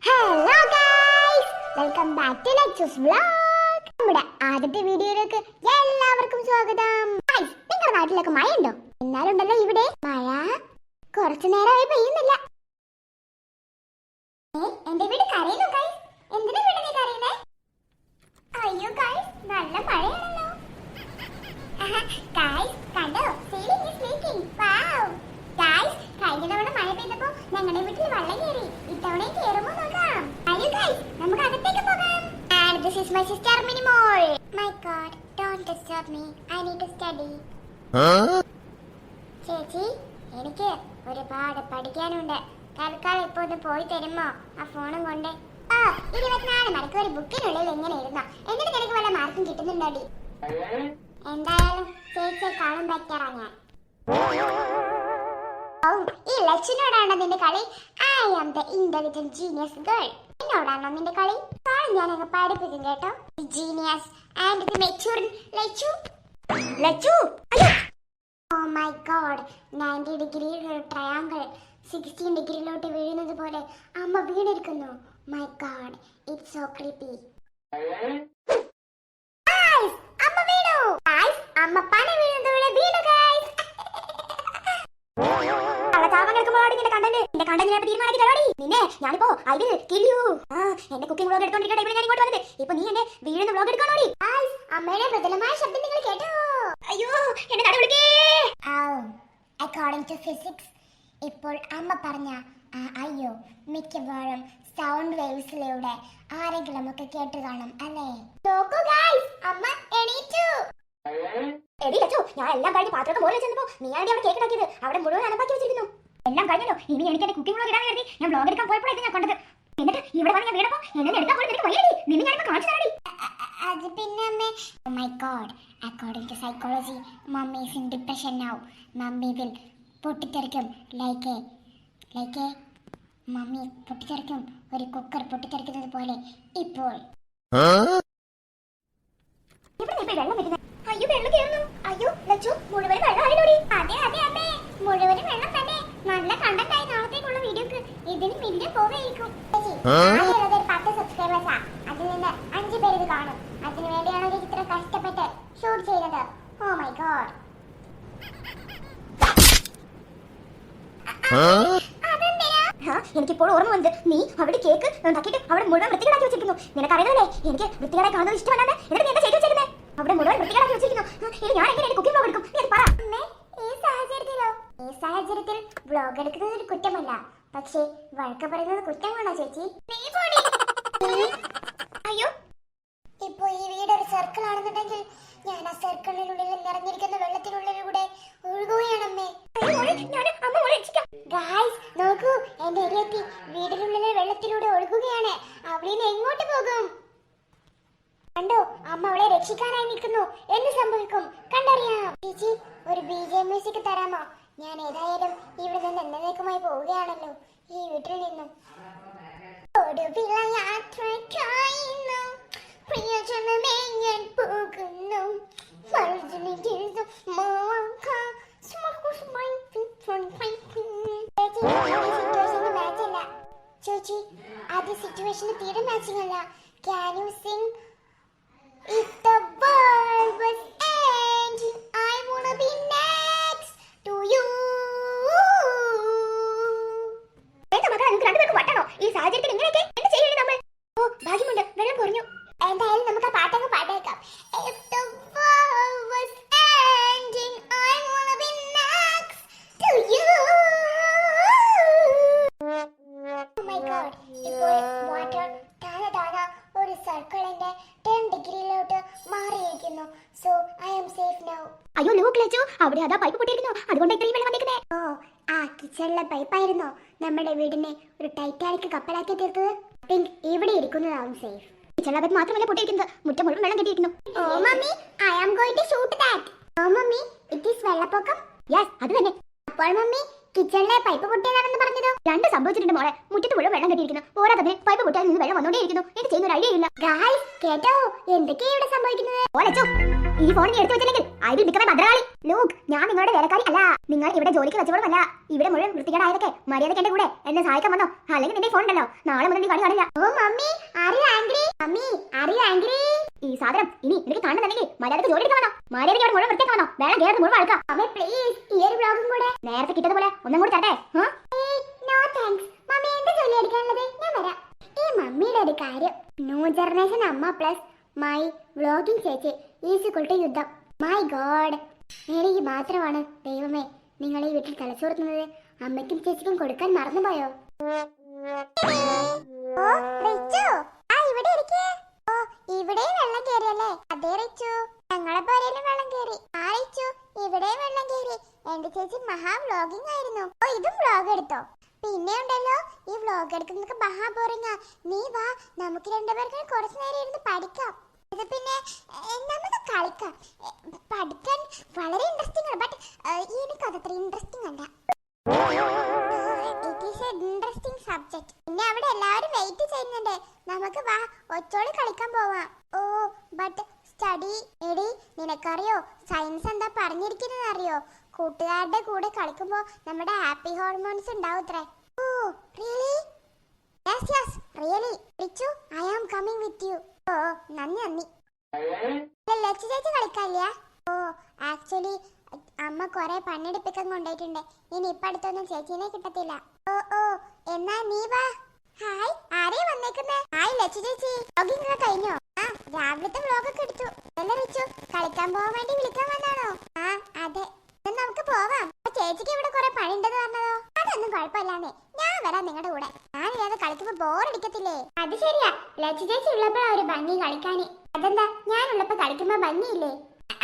Hello guys, welcome back to Lachus vlog. നമ്മുടെ ആദ്യത്തെ വീഡിയോയിലേക്ക് എല്ലാവർക്കും സ്വാഗതം. ഗൈസ്, നിങ്ങളുടെ നാട്ടിലൊക്കെ മഴ ഉണ്ടോ? എന്നാലുണ്ടല്ലോ ഇവിടെ മഴ കുറച്ചു നേരമായി പെയ്യുന്നില്ല. എന്റെ വീട് കരയുന്നു ഗൈസ്. എന്തിനാ വീട് നീ കരയുന്നേ? അയ്യോ ഗൈസ്, നല്ല മഴയാണല്ലോ. ഗൈസ് കണ്ടോ, ceiling is leaking. Wow guys, കഴിഞ്ഞ തവണ മഴ പെയ്തപ്പോ ഞങ്ങളുടെ വീട്ടിൽ വെള്ളം കയറി. ഇത്തവണ കയറുമോ നോക്കാം. അയ്യോ ഗൈസ്, നമുക്ക് അകത്തേക്ക് പോകാം. And this is my sister Minimol. My God, don't disturb me. I need to study. ചേച്ചി, എനിക്ക് ഒരുപാട് പഠിക്കാനുണ്ട്. തൽക്കാലം ഇപ്പൊ ഒന്ന് പോയി തരുമോ ആ ഫോണും കൊണ്ട്? 24 മണിക്കൂർ ബുക്കിനുള്ളിൽ എങ്ങനെ ഇരുന്നോ? എന്നിട്ട് നിനക്ക് വല്ല മാർക്കും കിട്ടുന്നുണ്ടോടി? എന്തായാലും ചേച്ചിയെക്കാളും ബെറ്ററാ ഞാൻ. ഈ ലച്ചിനോടാണോ നിന്റെ കളി? I am the intelligent genius girl. എന്നോടാണോ നിന്റെ കളി? ഞാൻ അങ്ങ് പഠിപ്പിക്കും കേട്ടോ. Genius and the mature Lachu. Lachu, oh my god, 90 degree triangle 16 ഡിഗ്രിയിലോട്ട് വീഴുന്നത് പോലെ അമ്മ വീണിരിക്കുന്നു. My god, it's so creepy. അമ്മ വീണു. അമ്മ പണ വീഴുന്നത് പോലെ വീണു ഗൈസ്. നിന്നെ ഞാനിപ്പോ എന്റെ കുക്കിംഗ് വ്ലോഗ് എടുത്തോണ്ടിരിക്കുന്ന ടൈമിൽ ഞാൻ ഇങ്ങോട്ട് വന്നത്. ഇപ്പൊ നീ എന്റെ വീഴുന്ന വ്ലോഗ് എടുക്കാനോടി. അമ്മയുടെ പ്രബലമായ ശബ്ദം നിങ്ങൾ കേട്ടോ? അയ്യോ, എന്നെ നട വിളിക്കേ. അക്കോർഡിംഗ് ടു ഫിസിക്സ്, ഇപ്പോൾ അമ്മ പറഞ്ഞ അയ്യോ മിക്കവാറും സൗണ്ട് വേവ്സിലൂടെ ആരെങ്കിലും ഒക്കെ കേട്ട് കാണും അല്ലേ? നോക്കൂ ഗൈസ്, അമ്മ എണീറ്റു. എടി ലച്ചു, ഞാൻ എല്ലാം കഴിഞ്ഞ് പാത്രമൊക്കെ പോലെ ചെന്നപ്പോ നീയാണ്ടി അവിടെ കേക്ക് ഉണ്ടാക്കിയത് അവിടെ മുഴുവൻ അനപ്പാക്കി വെച്ചിരിക്കുന്നു. എല്ലാം കഴിഞ്ഞല്ലോ. ഇനി എനിക്ക് എന്റെ കുക്കിംഗ് വ്ലോഗ് ഇടാൻ കരുതി ഞാൻ വ്ലോഗ് എടുക്കാൻ പോയപ്പോഴായിരുന്നു ഞാൻ കണ്ടത്. എന്നിട്ട് ഇവിടെ വന്ന് ഞാൻ വീണപ്പോ എന്നെ എടുക്കാൻ പോലും നിനക്ക് വയ്യടി. നിന്നെ ഞാനിപ്പോ കാണിച്ചു തരാടി. അത് പിന്നെ അമ്മേ, oh my god, according to psychology mummy is in depression now. Mummy will പൊട്ടിത്തെറിക്കും. ലൈക്ക് മമ്മി പൊട്ടിത്തെറിക്കും, ഒരു കുക്കർ പൊട്ടിത്തെറിക്കുന്നത് പോലെ. ഇപ്പോൾ വെള്ളം വരുന്നത്. അയ്യോ, വെള്ളം കയറുന്നു. അയ്യോ ലച്ചു, മുഴുവൻ വെള്ളം ആയില്ലോടി. അതെ അതെ അമ്മേ, മുഴുവനും വെള്ളം തന്നെ. നല്ല കണ്ടന്റ് ആയി നാളത്തേക്കുള്ള വീഡിയോക്ക്. ഇതിന് മില്യൺ പോവേയിരിക്കും. 10 സബ്സ്ക്രൈബേഴ്സാ. അതിൽ നിന്ന് 5 പേര് ഇത് കാണും. അതിനു വേണ്ടിയാണ് ഒരു ഇത്ര കഷ്ടപ്പെട്ട് ഷൂട്ട് ചെയ്തത്. Oh my God. എനിക്കിപ്പോൾ ഓർമ്മ വന്നത്, നീ അവിടെ കേക്ക് ഉണ്ടാക്കിയിട്ട് അവിടെ മുഴുവൻ വൃത്തികേടാക്കി വെച്ചിരിക്കുന്നു. നിനക്കറിയാമല്ലേ എനിക്ക് വൃത്തികേടായി കാണുന്നത് ഇഷ്ടമല്ലാന്ന്. എന്നിട്ട് നീ എന്താ ചെയ്തു വെച്ചിരുന്നേ? അവിടെ മുഴുവൻ വൃത്തികേടാക്കി വെച്ചിരിക്കുന്നു. ഇനി ഞാൻ എങ്ങനെ കുക്കിംഗ് വ്ലോഗ് എടുക്കും? നീ പറ. ഈ സാഹചര്യത്തിൽ വ്ലോഗ് എടുക്കുന്നത് ഒരു കുറ്റമല്ല, പക്ഷേ വഴക്ക് പറയുന്നത് കുറ്റമാണോ ചേച്ചി? അയ്യോ, ഇപ്പൊ ഈ വീട് ഒരു സർക്കിൾ ആണെന്നുണ്ടെങ്കിൽ ഞാൻ ആ സർക്കിളിനുള്ളിൽ നിറഞ്ഞിരിക്കുന്ന വെള്ളത്തിനുള്ളിലൂടെ ഒഴുകുകയാണമ്മേ. ഗായ്സ് നോക്കൂ, എന്റെ അരിയത്തി വീടിനുള്ളിലെ വെള്ളത്തിലൂടെ ഒഴുകുകയാണ്. അവളിന്ന് എങ്ങോട്ട് പോകും? കണ്ടോ, അമ്മ അവളെ രക്ഷിക്കാനായി നിൽക്കുന്നു. എന്ത് സംഭവിക്കും കണ്ടറിയാം. ചേച്ചി, ഒരു BGM മ്യൂസിക് തരാമോ? ഞാൻ ഏതായാലും ഇവിടെ നിന്ന് എന്നേക്കുമായി പോവുകയാണല്ലോ ഈ വീട്ടിൽ നിന്നും. ഒടുവില യാത്ര കഴിയുന്നു, പ്രിയജനമേ ഞാൻ പോകുന്നു. ചേച്ചി, അത് സിറ്റുവേഷന് തീരെ മാച്ചിങ് അല്ല. Can you sing If the world was ending, I wanna be next to you? ഈ സാഹചര്യത്തിൽ ഇങ്ങനെയൊക്കെ എന്ത് ചെയ്യണം നമ്മൾ? ഓ ഭാഗ്യമുണ്ട്, വെള്ളം കുറഞ്ഞു. എന്തായാലും നമുക്ക് ആ പാട്ടങ്ങ് പാട്ടേക്കാം. If the world was ending, I wanna be next to you. Oh my God, ഇപ്പോൾ വാട്ടർ താഴെ ഒരു സർക്കിളിന്റെ 10 ഡിഗ്രിയിലോട്ട് മാറിയിരിക്കുന്നു. So I am safe now. അയ്യോ ലൂക്ക് ലച്ചു, അവിടെ അതാ പൈപ്പ് പൊട്ടിയിരിക്കുന്നു. അതുകൊണ്ട് ഇത്രയും വെള്ളം വന്നിരിക്കുന്നേ. ഓ, ആ കിച്ചണിലെ പൈപ്പായിരുന്നു നമ്മുടെ വീടിനെ ഒരു ടൈറ്റാനിക് കപ്പലാക്കി തീർത്തത്. പിങ്ക് ഇവിടെ ഇരിക്കുന്നതാവും സേഫ്. കിച്ചണിലെ പൈപ്പ് മാത്രമല്ല പൊട്ടിയിരിക്കുന്നത്, മുറ്റം മുഴുവൻ വെള്ളം കെട്ടിയിരിക്കുന്നു. Oh mummy, I am going to shoot that. Oh mummy, it is വെള്ളപ്പൊക്കം. യെസ്, അത് തന്നെ. അപ്പോൾ മമ്മി, കിച്ചണിലെ പൈപ്പ് പൊട്ടിയതാണെന്ന് പറഞ്ഞതോ? രണ്ട് സംഭവിച്ചിട്ടുണ്ട് മോളെ. മുറ്റത്ത് മുഴുവൻ വെള്ളം കെട്ടിയിരിക്കുന്നു. പോരാത്തതിന് പൈപ്പ് പൊട്ടിയാൽ നിന്ന് വെള്ളം വന്നോണ്ടേയിരിക്കുന്നു. എനിക്ക് ചെയ്യുന്ന ഒരു ഐഡിയ ഇല്ല. ഗായ്സ് കേട്ടോ, എന്തൊക്കെയാ ഇവിടെ സംഭവിക്കുന്നത്? ഈ ഫോൺ നീ എടുത്തു വെച്ചില്ലെങ്കിൽ I will become a Bhadrakali. Look, ഞാൻ നിങ്ങളുടെ വേലക്കാരി അല്ല. നിങ്ങൾ ഇവിടെ ജോലിക്ക് വെച്ചപ്പോഴും അല്ല. ഇവിടെ മുഴുവൻ വൃത്തികേടായതൊക്കെ മര്യാദയ്ക്ക് എന്റെ കൂടെ എന്നെ സഹായിക്കാൻ വന്നോ? അല്ലെങ്കിൽ നിന്റെ ഫോൺ ഉണ്ടല്ലോ, നാളെ മുതൽ നീ കളി കാണില്ല. Oh mummy, are you angry? Mummy, are you angry? ഈ സാധനം ഇനി നിനക്ക് കാണുന്നുണ്ടെങ്കിൽ മര്യാദയ്ക്ക് ജോലി എടുക്കാൻ വന്നോ? മര്യാദയ്ക്ക് അവിടെ മുഴുവൻ വൃത്തിയാക്കാൻ വന്നോ? വേണം കേരളത്തിൽ മുഴുവൻ ആൾക്കാ. അമ്മേ പ്ലീസ്, ഈ ഒരു വ്ലോഗും കൂടെ നേരത്തെ കിട്ടതുപോലെ ഒന്നും കൂടി തരട്ടെ? നോ താങ്ക്സ് മമ്മി, എന്റെ ജോലി എടുക്കാനുള്ളത് ഞാൻ വരാം. ഈ മമ്മിയുടെ ഒരു കാര്യം, ന്യൂ ജനറേഷൻ അമ്മ പ്ലസ് മൈ വ്ലോഗിംഗ് ചേച്ചി ഈസ് ഇക്വൽ ടു യുദ്ധം. മൈ ഗോഡ്, എനിക്ക് മാത്രമാണ് ദൈവമേ നിങ്ങൾ ഈ വീട്ടിൽ തലച്ചോർത്തുന്നത്. അമ്മയ്ക്കും ചേച്ചിക്കും കൊടുക്കാൻ മറന്നുപോയോ? ഇവിടെ വെള്ളം കേറിയല്ലേ? അതേ റിച്ചു, ഞങ്ങളെ പോരേലും വെള്ളം കേറി. ആ റിച്ചു, ഇവിടെയും വെള്ളം കേറി. എന്റെ ചേച്ചി മഹാ വ്ലോഗിംഗ് ആയിരുന്നു. ഓ, ഇതും വ്ലോഗ് എടുത്തോ? പിന്നെ ഉണ്ടല്ലോ, ഈ വ്ലോഗ് എടുക്കുന്നതൊക്കെ മഹാ ബോറിംഗാ. നീ വാ, നമുക്ക് രണ്ടുപേർക്ക് കുറച്ചു നേരം ഇരുന്ന് പഠിക്കാം. ഇത് പിന്നെ നമുക്ക് കളിക്കാം. പഠിക്കാൻ വളരെ ഇൻട്രസ്റ്റിംഗ് ആണ്, ബട്ട് എനിക്ക് അതത്ര ഇൻട്രസ്റ്റിംഗ് അല്ല. It is A interesting subject. പിന്നെ അവിടെ എല്ലാവരും വെയിറ്റ് ചെയ്യുന്നുണ്ട്. നമുക്ക് വാ, ഒച്ചോളി കളിക്കാൻ പോവാം. Oh but study. എടി, നിനക്കറിയോ സയൻസ് എന്താ പറഞ്ഞിരിക്കുന്നത് അറിയോ? കൂട്ടുകാരുടെ കൂടെ കളിക്കുമ്പോ നമ്മുടെ ഹാപ്പി ഹോർമോൺസ് ഉണ്ടാവത്രേ. Oh really? Yes yes really. Richu, I am coming with you. Oh നന്ദി. ലച്ചു ചേച്ചി കളിക്കാല്ല? ഓ ആക്ച്വലി അമ്മ കുറെ പണിയെടുപ്പിക്കാൻ കൊണ്ടുപോയിട്ടുണ്ട്. ഇനി ഇപ്പൊ അടുത്തൊന്നും ചേച്ചീനെ കിട്ടത്തില്ല. ഓ ഓ, എന്നാ നീ വാ. ഹായ്, ആരെയാ വന്നേക്കുന്നേ? ഹായ് ലച്ചു ചേച്ചി, വ്ലോഗിംഗ് ഒക്കെ കഴിഞ്ഞോ? ആ, രാവിലത്തെ വ്ലോഗൊക്കെ എടുത്തു. അല്ല റിച്ചു, കളിക്കാൻ പോവാൻ വേണ്ടി വിളിക്കാൻ വന്നാണോ? ആ അതെ, നമുക്ക് പോവാം. ചേച്ചിക്ക് ഇവിടെ കുറെ പണിണ്ടെന്ന് പറഞ്ഞതോ? അതൊന്നും കുഴപ്പമില്ലാന്നേ, ഞാൻ വരാം നിങ്ങളുടെ കൂടെ. ഞാനില്ലാതെ കളിക്കുമ്പോ ബോറടിക്കത്തില്ലേ? അത് ശരിയാ, ലച്ചു ചേച്ചി ഉള്ളപ്പോഴാ ഒരു ഭംഗി കളിക്കാന്. അതെന്താ, ഞാനുള്ളപ്പോ കളിക്കുമ്പോ ഭംഗിയില്ലേ?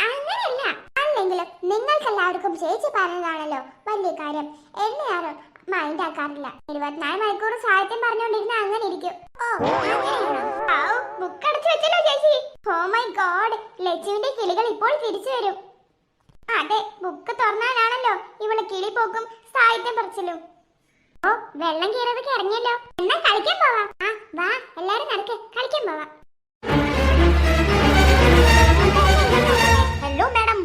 അങ്ങനെയല്ല, അല്ലെങ്കിലും നിങ്ങൾക്കെല്ലാവർക്കും ചേച്ചി പറഞ്ഞതാണല്ലോ വലിയ കാര്യം. എന്നെ ആരും മൈൻഡ് ആക്കാറില്ല. 24 മണിക്കൂർ സാഹിത്യം പറഞ്ഞുകൊണ്ടിരുന്ന അങ്ങനെ ഇരിക്കും. ഓ അങ്ങനെയാണോ? ബുക്ക് അടച്ചു വെച്ചല്ലോ ചേച്ചി. ഓ മൈ ഗോഡ്, ലച്ചുവിന്റെ കിളികൾ ഇപ്പോൾ തിരിച്ചു വരും. അതെ, ബുക്ക് തുറന്നാലാണല്ലോ ഇവള് കിളി പോക്കും സാഹിത്യം പറിച്ചല്ലോ. ഓ, വെള്ളം കയറിയതൊക്കെ ഇറങ്ങിയല്ലോ. എന്നാ കളിക്കാൻ പോവാം. ആ വാ, എല്ലാരും നടക്ക്, കളിക്കാൻ പോവാം. Hello madam.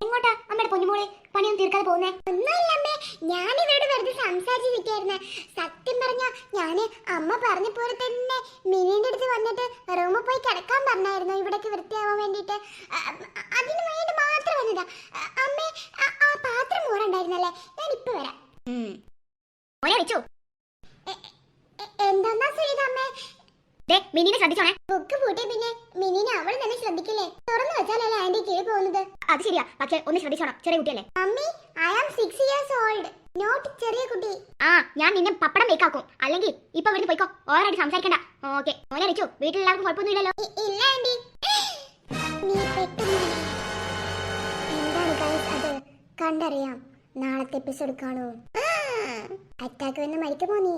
എങ്ങോട്ടാ അമ്മയുടെ പൊന്നുമോളെ പണിയൊന്നും തീർക്കാതെ പോകുന്നേ? ഒന്നുമില്ല അമ്മേ, ഞാൻ ഇവരോട് വെറുതെ സംസാരിച്ച് നിൽക്കായിരുന്നേ. സത്യം പറഞ്ഞ ഞാന് അമ്മ പറഞ്ഞ പോലെ തന്നെ മിനിന്റെ അടുത്ത് വന്നിട്ട് റൂമിൽ പോയി കിടക്കാൻ പറഞ്ഞായിരുന്നു, ഇവിടേക്ക് വൃത്തിയാവാൻ വേണ്ടിട്ട്. അതിന് വേണ്ടി മാത്രം വന്നതാ. അമ്മേ, ആ പാത്രം മോറുണ്ടായിരുന്നല്ലേ, ഞാൻ ഇപ്പൊ വരാം. എന്താ സുനിത അമ്മേ? മിനിനെ ശ്രദ്ധിച്ചോണേ. ബുക്ക് പൂട്ടി പിന്നെ മിനിനെ അവൾ തന്നെ ശ്രദ്ധിക്കില്ലേ? തുറന്നു വെച്ചാലല്ലേ ആന്റി കീഴ് പോകുന്നത്. അത് ശരിയാ, പക്ഷെ ഒന്ന് ശ്രദ്ധിച്ചോണം, ചെറിയ കുട്ടിയല്ലേ. അമ്മി, I am 6 years old, not ചെറിയ കുട്ടി. ആ, ഞാൻ നിന്നെ പപ്പടം മേക്കാക്കും. അല്ലെങ്കിൽ ഇപ്പൊ ഇവിടുന്ന് പോയിക്കോ, ഓരായിട്ട് സംസാരിക്കണ്ട. ഓക്കെ, മോനെ വെച്ചു, വീട്ടിലെല്ലാവർക്കും കുഴപ്പമൊന്നുമില്ലല്ലോ? ഇല്ല ആന്റി. നീ പെട്ടെന്ന് എന്താണ് ഗൈസ് അത്? കണ്ടറിയാം. നാളത്തെ എപ്പിസോഡ് കാണൂ. അറ്റാക്ക് വന്ന് മരിക്കുമോ നീ?